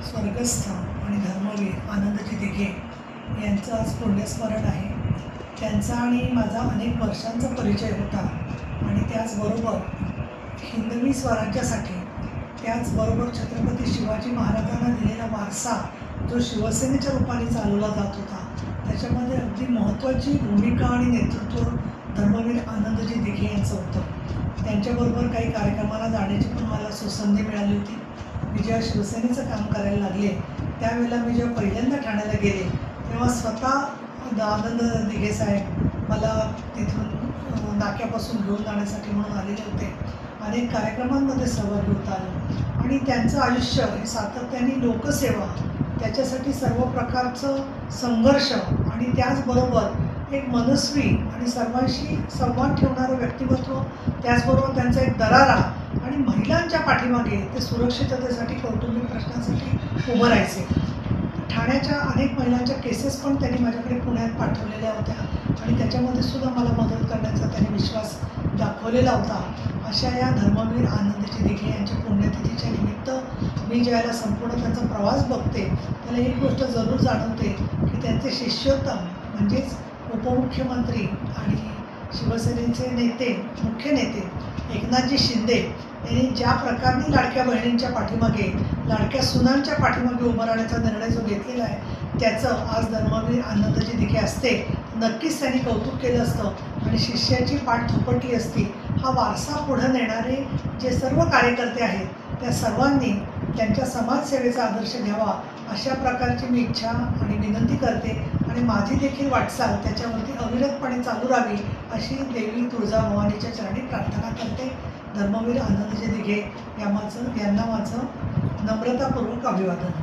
स्वर्गस्थ आणि धर्मवीर आनंदजी दिघे यांचं आज पुण्यस्मरण आहे. त्यांचा आणि माझा अनेक वर्षांचा परिचय होता आणि त्याचबरोबर हिंदवी स्वराज्यासाठी, त्याचबरोबर छत्रपती शिवाजी महाराजांना दिलेला वारसा जो शिवसेनेच्या रूपाने चालवला जात होता, त्याच्यामध्ये अगदी महत्त्वाची भूमिका आणि नेतृत्व धर्मवीर आनंदजी दिघे यांचं होतं. त्यांच्याबरोबर काही कार्यक्रमाला जाण्याची पण मला सुसंधी मिळाली होती. मी जेव्हा शिवसेनेचं काम करायला लागले त्यावेळेला मी जेव्हा पहिल्यांदा ठाण्याला गेले तेव्हा स्वतः आनंद दिघे साहेब मला तिथून नाक्यापासून घेऊन जाण्यासाठी म्हणून आलेले होते. अनेक कार्यक्रमांमध्ये सहभागी होता आलो आणि त्यांचं आयुष्य हे सातत्याने लोकसेवा, त्याच्यासाठी सर्व प्रकारचं संघर्ष आणि त्याचबरोबर एक मनस्वी आणि सर्वांशी संवाद ठेवणारं व्यक्तिमत्व, त्याचबरोबर त्यांचा एक दरारा आणि महिलांच्या पाठीमागे ते सुरक्षिततेसाठी, कौटुंबिक प्रश्नांसाठी उभं राहायचे. ठाण्याच्या अनेक महिलांच्या केसेस पण त्यांनी माझ्याकडे पुण्यात पाठवलेल्या होत्या आणि त्याच्यामध्ये सुद्धा मला मदत करण्याचा त्यांनी विश्वास दाखवलेला होता. अशा या धर्मवीर आनंदजी दिघे यांच्या पुण्यतिथीच्या निमित्त मी ज्यावेळेला संपूर्ण त्यांचा प्रवास बघते त्याला एक गोष्ट जरूर जाणवते की त्यांचे शिष्योत्तम म्हणजेच उपमुख्यमंत्री आणि शिवसेनेचे नेते, मुख्य नेते एकनाथजी शिंदे यांनी ज्या प्रकारे लाडक्या बहिणींच्या पाठीमागे, लाडक्या सुनांच्या पाठीमागे उभं राहण्याचा निर्णय जो घेतलेला आहे त्याचं आज धर्मवीर आनंदजी दिघे असते नक्कीच त्यांनी कौतुक केलं असतं आणि शिष्याची पाठ थोपटली असती. हा वारसा पुढं नेणारे जे सर्व कार्यकर्ते आहेत त्या सर्वांनी त्यांच्या समाजसेवेचा आदर्श घ्यावा, अशा प्रकारची मी इच्छा आणि विनंती करते आणि माझी देखील वाटचाल त्याच्यावरती अविरतपणे चालू राहावी अशी देवी तुळजाभवानीच्या चरणी प्रार्थना करते. धर्मवीर आनंदजी दिघे यांना माझं नम्रतापूर्वक अभिवादन.